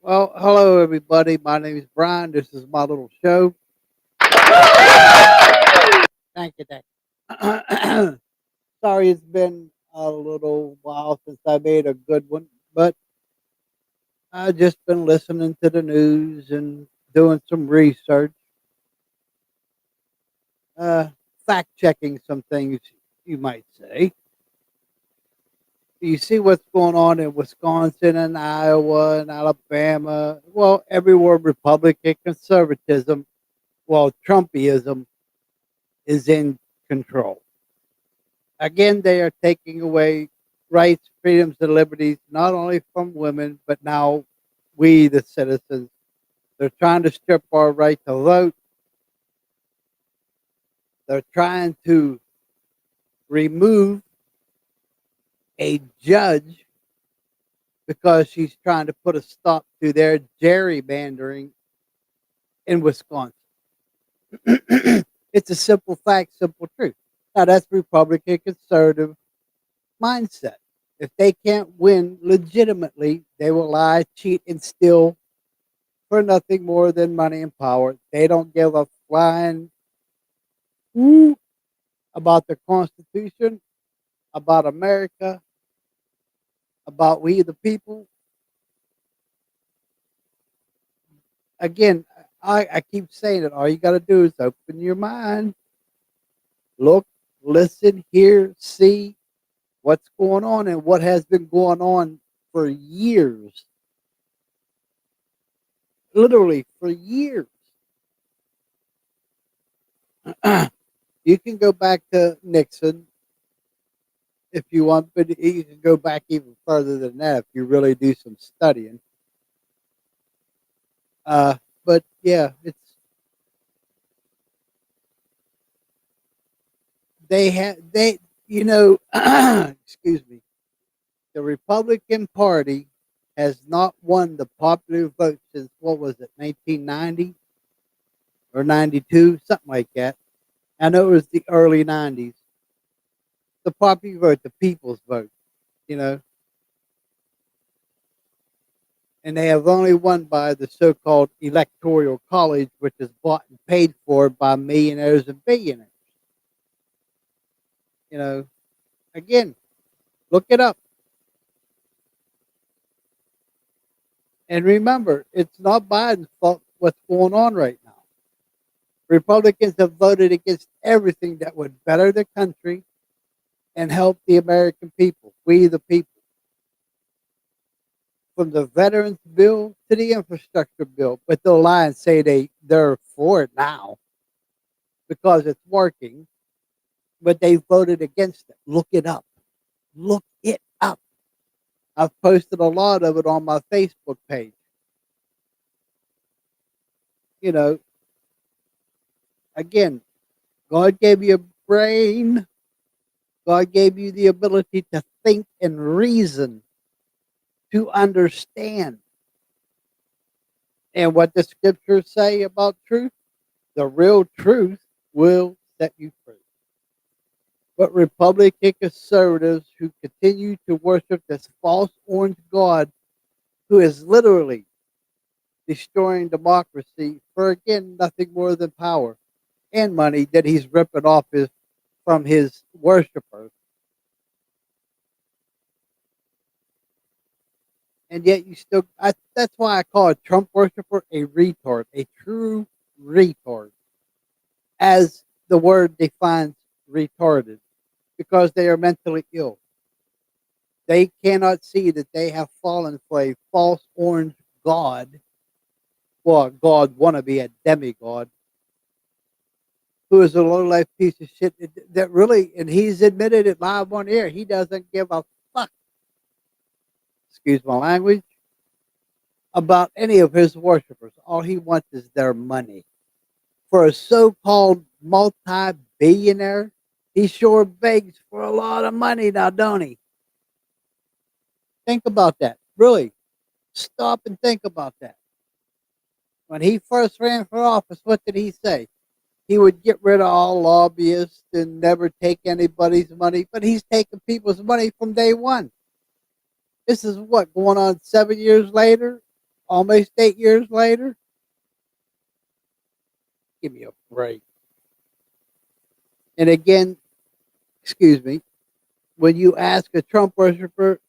Well, hello everybody. My name is Brian. This is my little show. Thank you, thank you. Sorry, it's been a little while since I made a good one, but I've just been listening to the news and doing some research, uh, fact checking some things, you might say. You see what's going on in Wisconsin and Iowa and Alabama. Well, everywhere Republican conservatism, well, Trumpism is in control. Again, they are taking away rights, freedoms, and liberties, not only from women, but now we, the citizens. They're trying to strip our right to vote. They're trying to remove a judge because she's trying to put a stop to their gerrymandering in Wisconsin. It's a simple fact, simple truth. Now, that's Republican conservative mindset. If they can't win legitimately, they will lie, cheat, and steal for nothing more than money and power. They don't give a flying whoop about the Constitution, about America, about we the people. Again, I keep saying it. All you got to do is open your mind, look, listen, hear, see what's going on and what has been going on for years. Literally for years. You can go back to Nixon if you want, but you can go back even further than that if you really do some studying. But yeah, it's they you know excuse me. The Republican Party has not won the popular vote since what was it, 1990 or 92, something like that. I know it was the early 90s. The popular vote, the people's vote, you know, and they have only won by the so-called electoral college, which is bought and paid for by millionaires and billionaires. You know, again, look it up. And remember, it's not Biden's fault what's going on right now. Republicans have voted against everything that would better the country and help the American people, we the people. From the veterans bill to the infrastructure bill, but they'll lie and say they're for it now because it's working, but they voted against it. Look it up. Look it up. I've posted a lot of it on my Facebook page. You know, again, God gave you a brain. God gave you the ability to think and reason, to understand. And what the scriptures say about truth, the real truth will set you free. But Republican conservatives who continue to worship this false orange God who is literally destroying democracy for, again, nothing more than power and money that he's ripping off from his worshipers. And yet that's why I call a Trump worshiper a retard, a true retard, as the word defines retarded, because they are mentally ill. They cannot see that they have fallen for a false orange God, well, a God wannabe, a demigod, who is a low life piece of shit that really, and he's admitted it live on air, he doesn't give a fuck. Excuse my language. about any of his worshipers. All he wants is their money. For a so-called multi-billionaire, he sure begs for a lot of money now, don't he? Think about that. Really, stop and think about that. When he first ran for office, what did he say? He would get rid of all lobbyists and never take anybody's money, but he's taking people's money from day one. This is what, going on 7 years later, almost 8 years later. Give me a break. And again, excuse me, when you ask a Trump worshiper,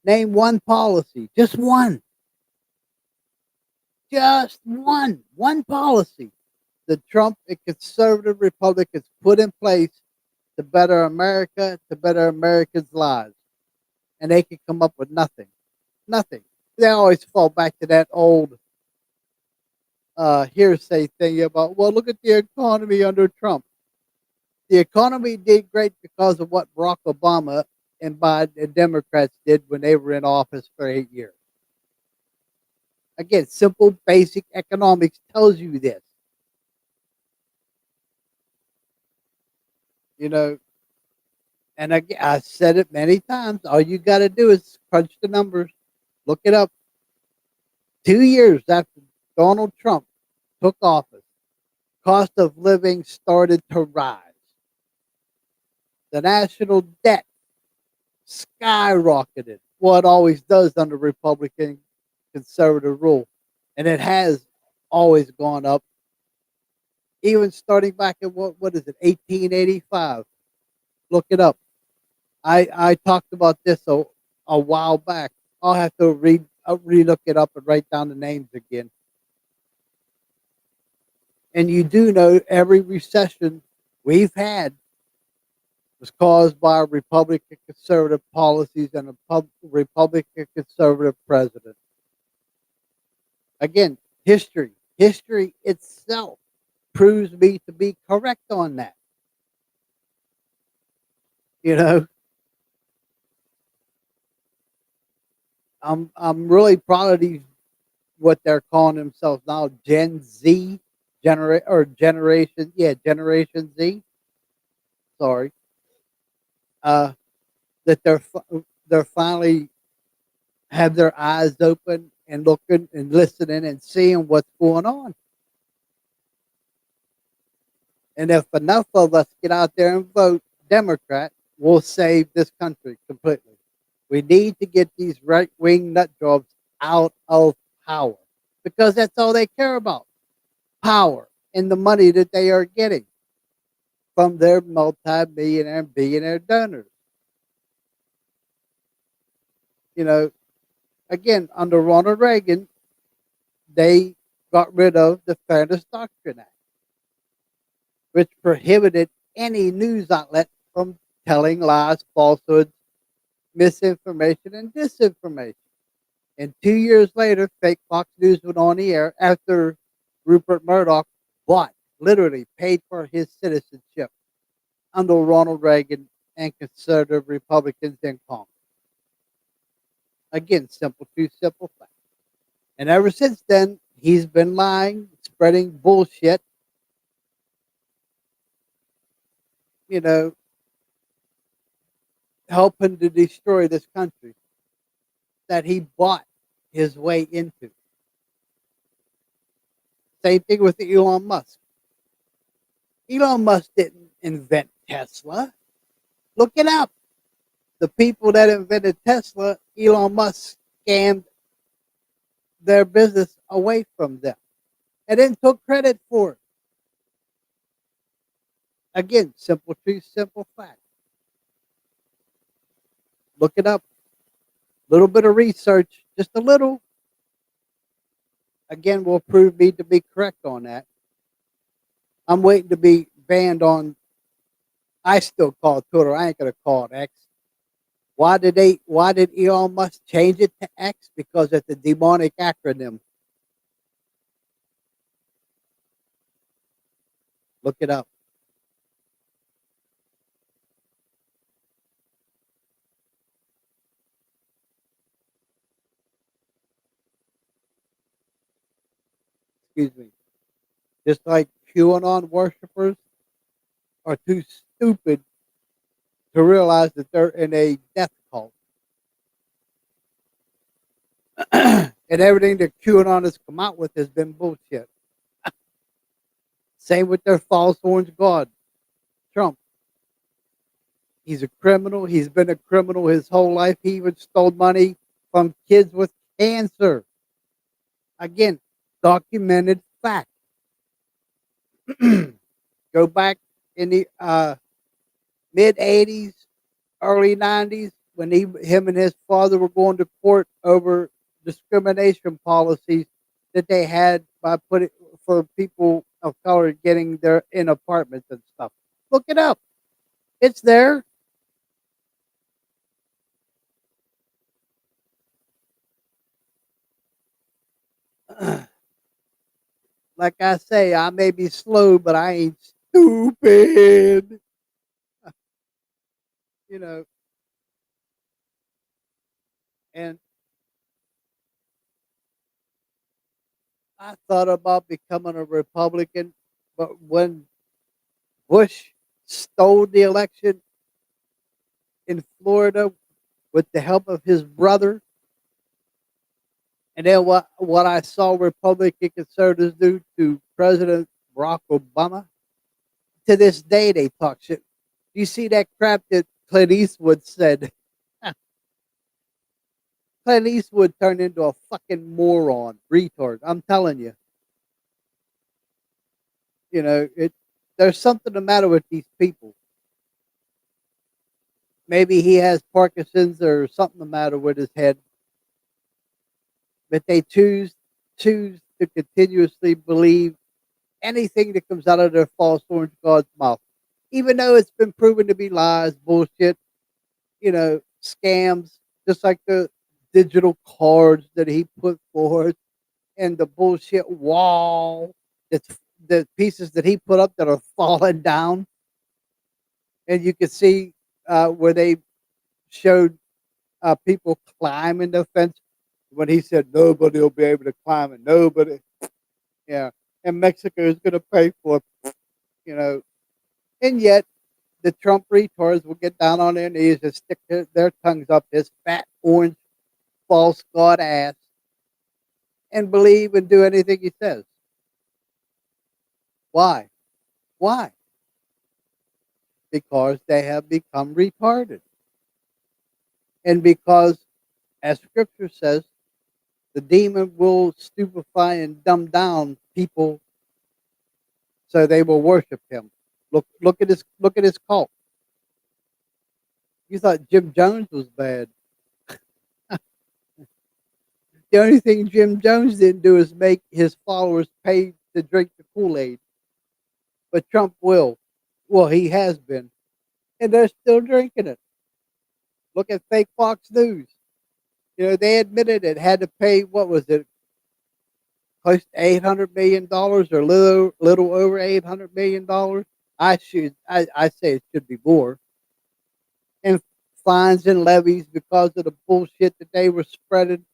name one policy, just one policy that Trump and conservative Republicans put in place to better America, to better Americans' lives. And they can come up with nothing. Nothing. They always fall back to that old hearsay thing about, well, look at the economy under Trump. The economy did great because of what Barack Obama and Biden and Democrats did when they were in office for 8 years. Again, simple, basic economics tells you this. You know, and I said it many times. All you got to do is crunch the numbers, look it up. 2 years after Donald Trump took office, cost of living started to rise. The national debt skyrocketed. Well, it always does under Republican conservative rule. And it has always gone up, even starting back in what is it, 1885. Look it up. I talked about this a while back. I'll have to re-look it up and write down the names again. And you do know every recession we've had was caused by Republican conservative policies and a Republican conservative president. Again, history itself proves me to be correct on that. You know, I'm really proud of these, what they're calling themselves now, Gen Z, Generation Z. Sorry, uh, that they're finally have their eyes open and looking and listening and seeing what's going on. And if enough of us get out there and vote Democrat, we'll save this country completely. We need to get these right wing nut jobs out of power because that's all they care about, power and the money that they are getting from their multi-millionaire and billionaire donors. You know, again, under Ronald Reagan, they got rid of the Fairness Doctrine Act, which prohibited any news outlet from telling lies, falsehoods, misinformation, and disinformation. And 2 years later, fake Fox News went on the air after Rupert Murdoch bought, literally paid for his citizenship under Ronald Reagan and conservative Republicans in Congress. Again, simple truth, simple fact. And ever since then, he's been lying, spreading bullshit, you know, helping to destroy this country that he bought his way into. Same thing with Elon Musk. Elon Musk didn't invent Tesla. Look it up. The people that invented Tesla, Elon Musk scammed their business away from them and then took credit for it. Again, simple truth, simple fact. Look it up. Little bit of research, just a little, again, will prove me to be correct on that. I'm waiting to be banned on. I still call it Twitter. I ain't gonna call it X. Why did Elon Musk change it to X? Because it's a demonic acronym. Look it up. excuse me, just like QAnon worshippers are too stupid to realize that they're in a death cult. And everything that QAnon has come out with has been bullshit. Same with their false orange god, Trump. He's a criminal. He's been a criminal his whole life. He even stole money from kids with cancer. Again, documented fact. Go back in the mid 80s, early 90s, when him and his father were going to court over discrimination policies that they had by putting for people of color getting their in apartments and stuff. Look it up. It's there. Like I say, I may be slow, but I ain't stupid. You know, and I thought about becoming a Republican, but when Bush stole the election in Florida with the help of his brother, and then what I saw Republican conservatives do to President Barack Obama, to this day they talk shit. You see that crap that Clint Eastwood said? Clint Eastwood turned into a fucking moron, retard. I'm telling you. You know, there's something the matter with these people. Maybe he has Parkinson's or something the matter with his head. But they choose to continuously believe anything that comes out of their false orange god's mouth. Even though it's been proven to be lies, bullshit, scams, just like the digital cards that he put forth and the bullshit wall that's the pieces that he put up that are falling down. And you can see where they showed people climbing the fence when he said nobody will be able to climb it. Nobody. Yeah. And Mexico is going to pay for it, you know. And yet the Trump retards will get down on their knees and stick their tongues up his fat, orange, false god ass and believe and do anything he says. Why? Why? Because they have become retarded. And because, as scripture says, the demon will stupefy and dumb down people so they will worship him. Look at his cult. You thought Jim Jones was bad. The only thing Jim Jones didn't do is make his followers pay to drink the Kool-Aid. But Trump will. Well, he has been. And they're still drinking it. Look at fake Fox News. They admitted it had to pay, what was it, close to $800 million or little over $800 million. I say it should be more. And fines and levies because of the bullshit that they were spreading.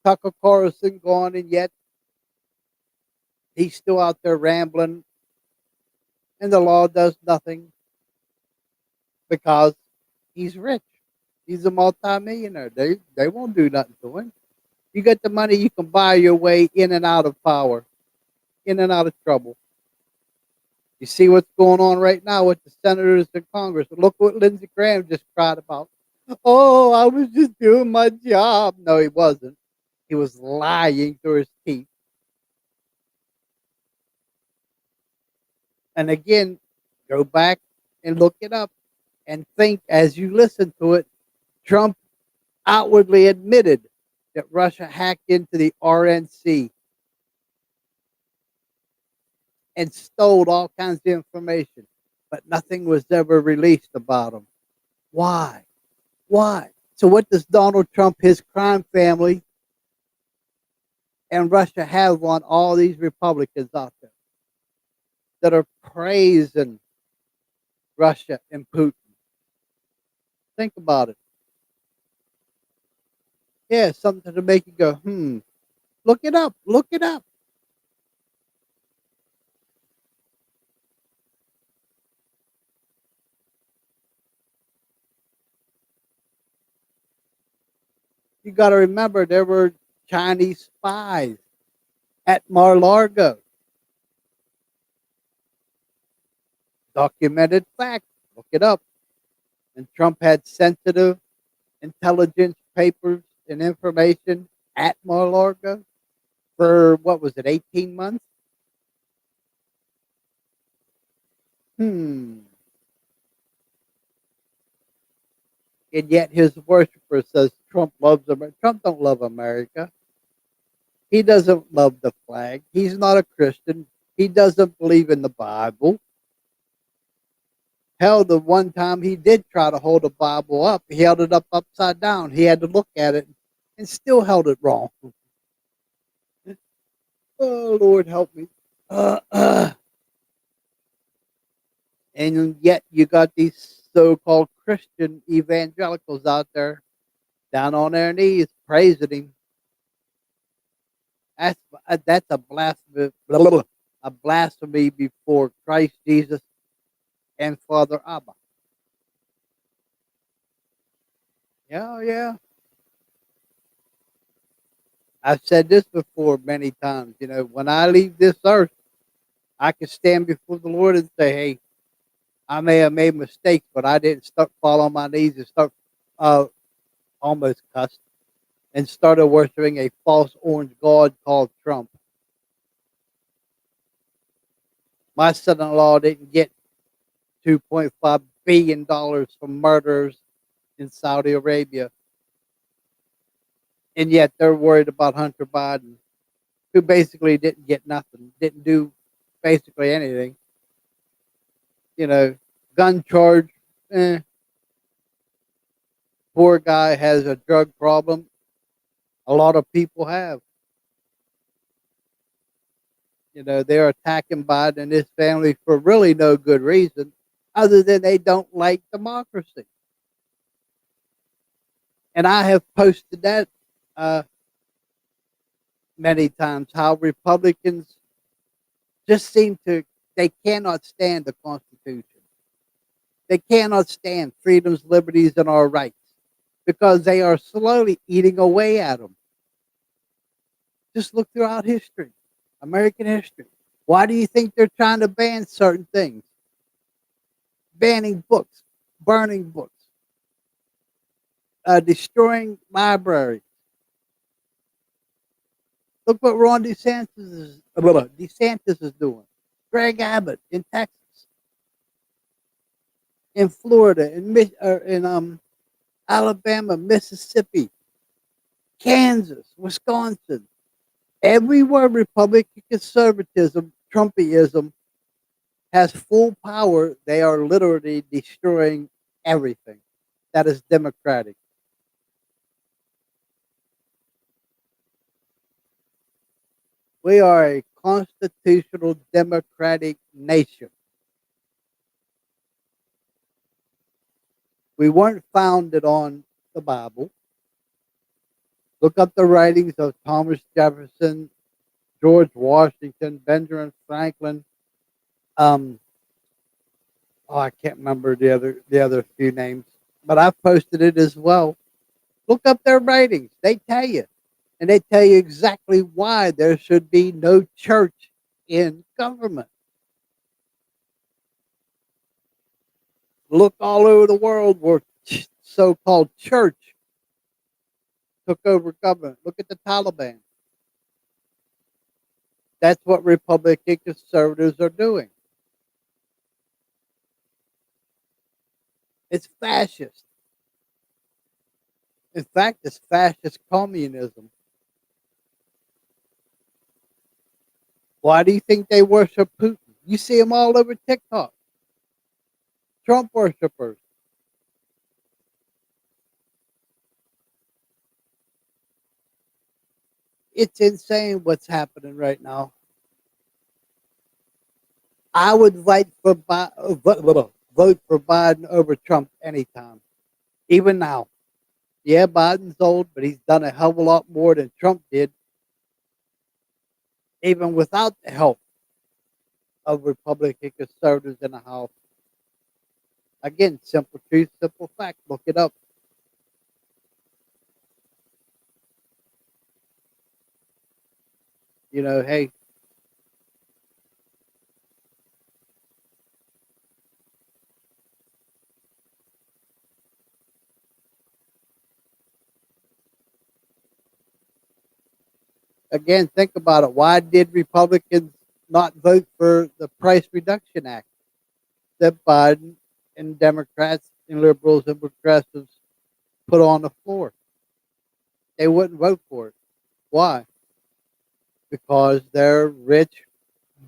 Tucker Carlson gone, and yet he's still out there rambling, and the law does nothing because he's rich. He's a multimillionaire. They won't do nothing to him. You get the money, you can buy your way in and out of power, in and out of trouble. You see what's going on right now with the senators in Congress. Look what Lindsey Graham just cried about. Oh, I was just doing my job. No, he wasn't. He was lying through his teeth. And again, go back and look it up and think as you listen to it. Trump outwardly admitted that Russia hacked into the RNC and stole all kinds of information, but nothing was ever released about him. Why? Why? So what does Donald Trump, his crime family, and Russia have on all these Republicans out there that are praising Russia and Putin? Think about it. Yeah, something to make you go, Look it up. Look it up. You got to remember there were Chinese spies at Mar-Largo. Documented fact. Look it up. And Trump had sensitive intelligence papers and information at Mar-Largo for what was it, 18 months? Hmm. And yet his worshiper says Trump loves America. Trump don't love America. He doesn't love the flag. He's not a Christian. He doesn't believe in the Bible. Hell, the one time he did try to hold the Bible up, he held it up upside down. He had to look at it and still held it wrong. Oh, Lord, help me. And yet you got these so-called Christian evangelicals out there down on their knees praising him. That's a blasphemy before Christ Jesus and Father Abba. Yeah, yeah. I've said this before many times. You know, when I leave this earth, I can stand before the Lord and say, "Hey, I may have made mistakes, but I didn't start fall on my knees and start uh, almost cussed and started worshiping a false orange god called Trump. My son-in-law didn't get $2.5 billion from murderers in Saudi Arabia, and yet they're worried about Hunter Biden, who basically didn't get nothing, didn't do basically anything. You know, gun charge. Eh, poor guy has a drug problem. A lot of people have. You know, they're attacking Biden and his family for really no good reason other than they don't like democracy. And I have posted that uh, many times how Republicans just seem to, they cannot stand the Constitution. They cannot stand freedoms, liberties, and our rights because they are slowly eating away at them. Just look throughout history, American history. Why do you think they're trying to ban certain things? Banning books, burning books, destroying libraries. Look what Ron DeSantis is doing. Greg Abbott in Texas, in Florida, in Alabama, Mississippi, Kansas, Wisconsin. Everywhere Republican conservatism, Trumpism has full power, they are literally destroying everything that is democratic. We are a constitutional democratic nation. We weren't founded on the Bible. Look up the writings of Thomas Jefferson, George Washington, Benjamin Franklin. Um, I can't remember the other few names, but I've posted it as well. Look up their writings; they tell you, and they tell you exactly why there should be no church in government. Look all over the world where so-called church took over government. Look at the Taliban. That's what Republican conservatives are doing. It's fascist. In fact, it's fascist communism. Why do you think they worship Putin? You see them all over TikTok. Trump worshipers. It's insane what's happening right now. I would vote for Biden over Trump anytime, even now. Yeah, Biden's old, but he's done a hell of a lot more than Trump did. even without the help of Republican conservatives in the House. Again, simple truth, simple fact. Look it up. Hey, again, think about it. Why did Republicans not vote for the Price Reduction Act that Biden and Democrats and liberals and progressives put on the floor? They wouldn't vote for it. Why? Because their rich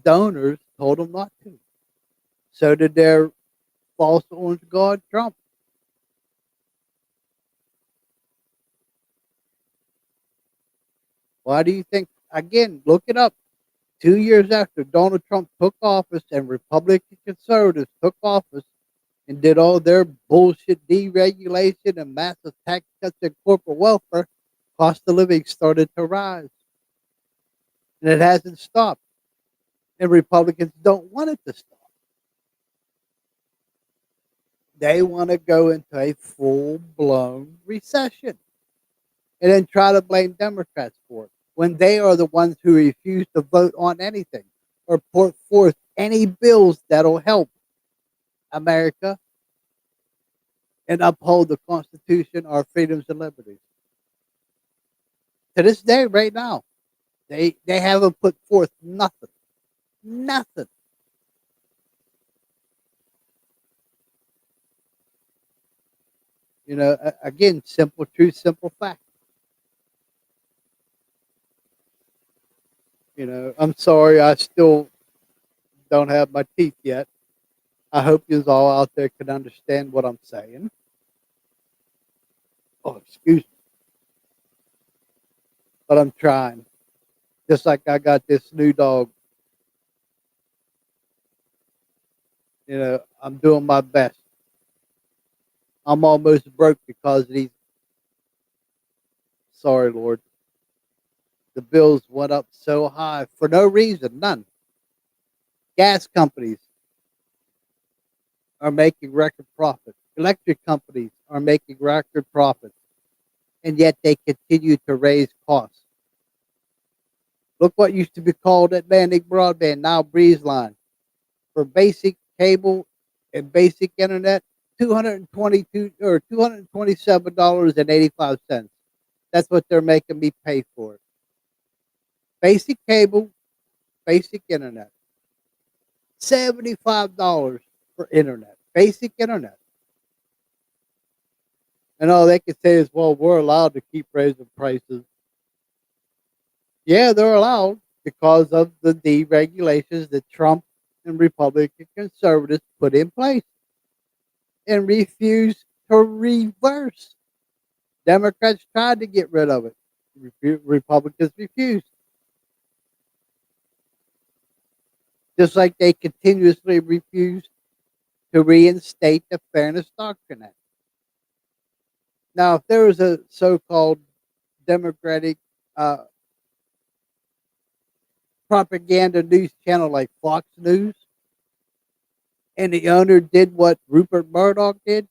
donors told them not to. So did their false orange god, Trump. Why do you think? Again, look it up. 2 years after Donald Trump took office and Republican conservatives took office and did all their bullshit deregulation and massive tax cuts and corporate welfare, cost of living started to rise. And it hasn't stopped. And Republicans don't want it to stop. They want to go into a full blown recession and then try to blame Democrats for it when they are the ones who refuse to vote on anything or put forth any bills that'll help America and uphold the Constitution, our freedoms and liberties. To this day, right now, they haven't put forth nothing, nothing. Again, simple truth, simple fact. I'm sorry, I still don't have my teeth yet. I hope you all out there can understand what I'm saying. Oh, excuse me, but I'm trying. Just like I got this new dog. I'm doing my best. I'm almost broke because of these. Sorry, Lord. The bills went up so high for no reason, none. Gas companies are making record profits. Electric companies are making record profits, and yet they continue to raise costs. Look what used to be called Atlantic Broadband, now Breeze Line. For basic cable and basic internet, 222 or $227.85. That's what they're making me pay for it. Basic cable, basic internet. $75 for internet. Basic internet. And all they can say is, well, we're allowed to keep raising prices. Yeah, they're allowed because of the deregulations that Trump and Republican conservatives put in place and refused to reverse. Democrats tried to get rid of it. Republicans refused. Just like they continuously refused to reinstate the Fairness Doctrine Act. Now, if there was a so-called Democratic uh, propaganda news channel like Fox News, and the owner did what Rupert Murdoch did,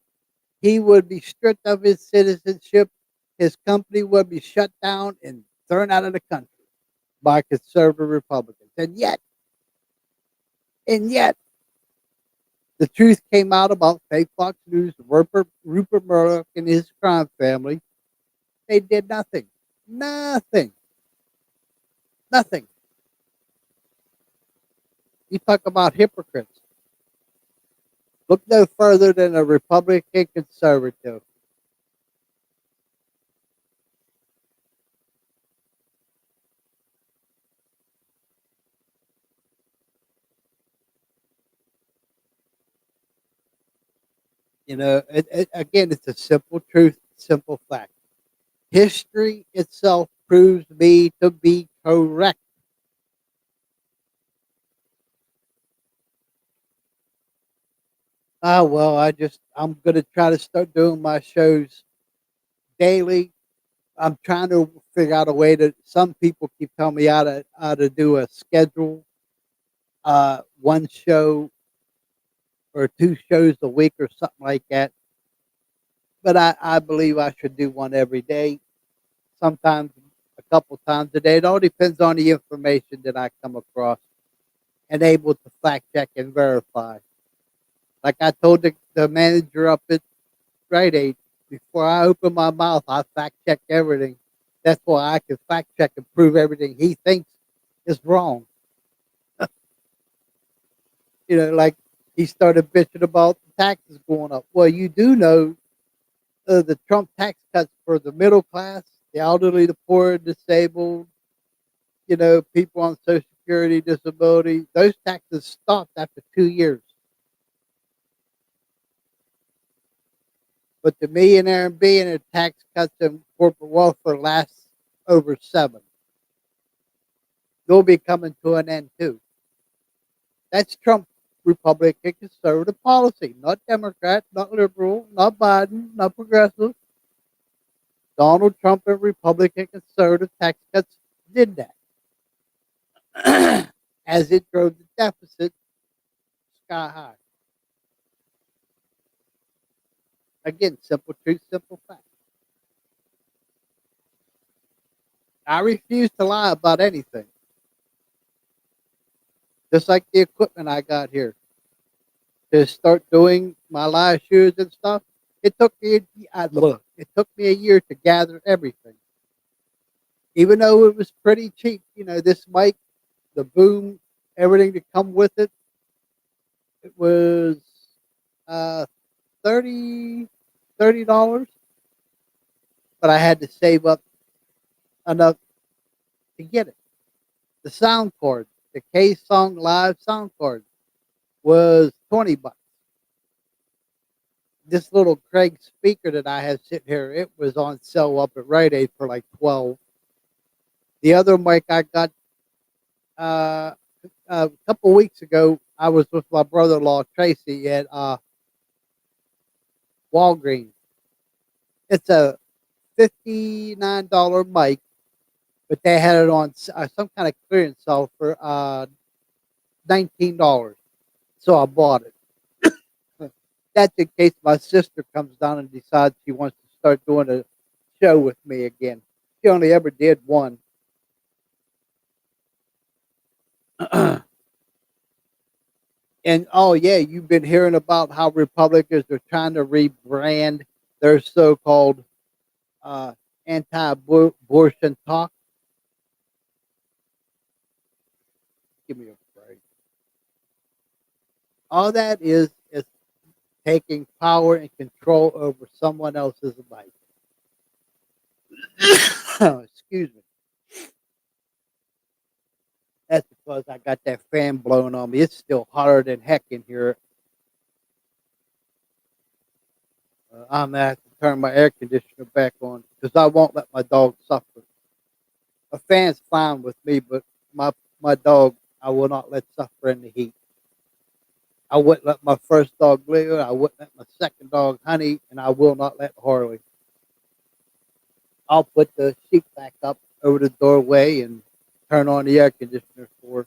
he would be stripped of his citizenship. His company would be shut down and thrown out of the country by conservative Republicans. And yet, the truth came out about fake Fox News, Rupert Murdoch and his crime family. They did nothing. Nothing. Nothing. You talk about hypocrites. Look no further than a Republican conservative. Again, it's a simple truth, simple fact. History itself proves me to be correct. Well, I'm going to try to start doing my shows daily I'm trying to figure out a way to. Some people keep telling me how to do a schedule, one show or two shows a week or something like that. But I believe I should do one every day, sometimes a couple times a day. It all depends on the information that I come across and able to fact check and verify. Like I told the manager up at Rite Aid, before I open my mouth, I fact check everything. That's why I can fact check and prove everything he thinks is wrong. Like he started bitching about the taxes going up. Well, you do know the Trump tax cuts for the middle class, the elderly, the poor, disabled, people on Social Security, disability, those taxes stopped after 2 years. But the millionaire and billionaire tax cuts and corporate welfare lasts over 7. They'll be coming to an end too. That's Trump Republican conservative policy, not Democrat, not liberal, not Biden, not progressive. Donald Trump and Republican conservative tax cuts did that as it drove the deficit sky high. Again, simple truth, simple fact. I refuse to lie about anything. Just like the equipment I got here to start doing my live shoes and stuff. It took me a year to gather everything, even though it was pretty cheap. This mic, the boom, everything to come with it. It was uh, 30 $30, but I had to save up enough to get it. The sound card, the K Song Live sound card, was $20. This little Craig speaker that I have sitting here, it was on sale up at Rite Aid for like 12. The other mic I got uh, a couple weeks ago, I was with my brother-in-law Tracy at Walgreens. It's a $59 mic, but they had it on some kind of clearance sale for $19. So I bought it. That's in case my sister comes down and decides she wants to start doing a show with me again. She only ever did one. And oh yeah, you've been hearing about how Republicans are trying to rebrand their so-called uh, anti-abortion talk. Give me a break. All that is taking power and control over someone else's life. Excuse me. That's because I got that fan blowing on me. It's still hotter than heck in here. I'm gonna have to turn my air conditioner back on because I won't let my dog suffer. A fan's fine with me, but my dog I will not let suffer in the heat. I wouldn't let my first dog live. I wouldn't let my second dog Honey, and I will not let Harley. I'll put the sheet back up over the doorway and turn on the air conditioner for her.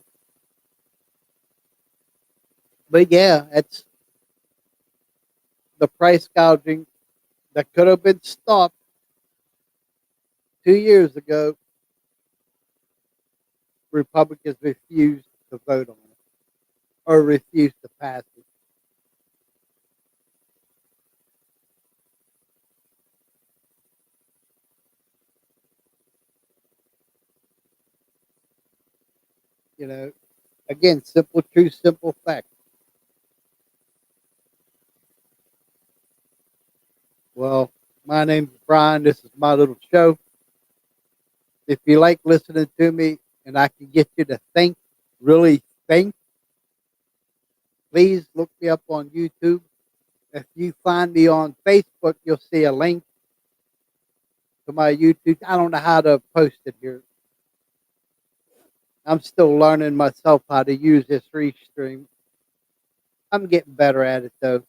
But yeah, it's the price gouging that could have been stopped 2 years ago. Republicans refused to vote on it or refused to pass it. You know, again, simple truth, simple fact. Well, my name's Brian. This is my little show. If you like listening to me and I can get you to think, really think, please look me up on YouTube. If you find me on Facebook, you'll see a link to my YouTube. I don't know how to post it here. I'm still learning myself how to use this Restream. I'm getting better at it though.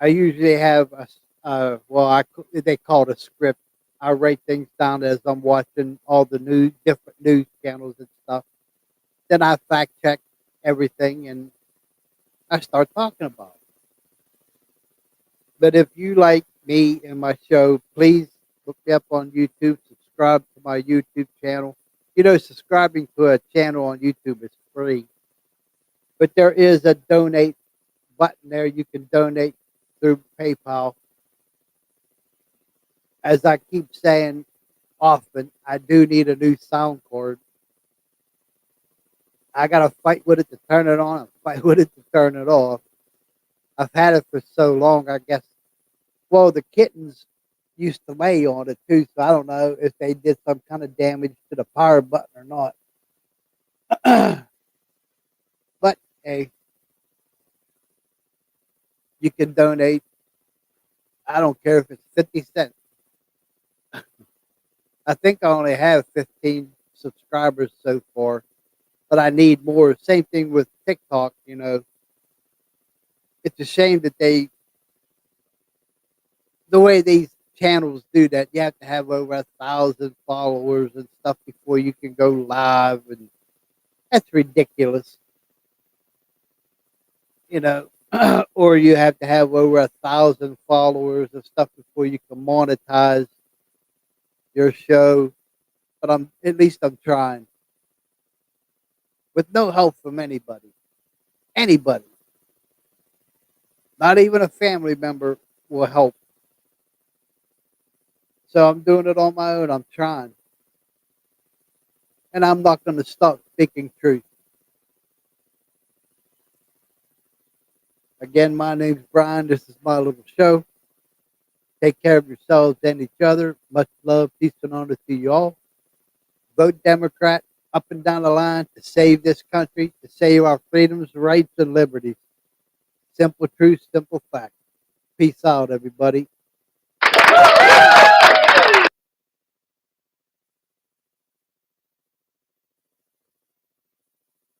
I usually have they call it a script. I write things down as I'm watching all the new different news channels and stuff. Then I fact check everything and I start talking about it. But if you like me and my show, please look me up on YouTube, subscribe to my YouTube channel. You know, subscribing to a channel on YouTube is free, but there is a donate button there. You can donate through PayPal. As I keep saying often, I do need a new sound cord. I got to fight with it to turn it on and fight with it to turn it off. I've had it for so long, I guess. Well, the kittens used to lay on it too, so I don't know if they did some kind of damage to the power button or not. But hey, you can donate. I don't care if it's 50 cents. I think I only have 15 subscribers so far, but I need more. Same thing with TikTok, you know. It's a shame that the way these channels do that, you have to have over 1,000 followers and stuff before you can go live, and that's ridiculous, you know. Or you have to have over 1,000 followers and stuff before you can monetize your show. But at least I'm trying with no help from anybody. Anybody, not even a family member will help. So I'm doing it on my own. I'm trying, and I'm not going to stop speaking truth. Again, my name's Brian. This is my little show. Take care of yourselves and each other. Much love, peace, and honor to you all. Vote Democrat up and down the line to save this country, to save our freedoms, rights, and liberties. Simple truth, simple fact. Peace out, everybody.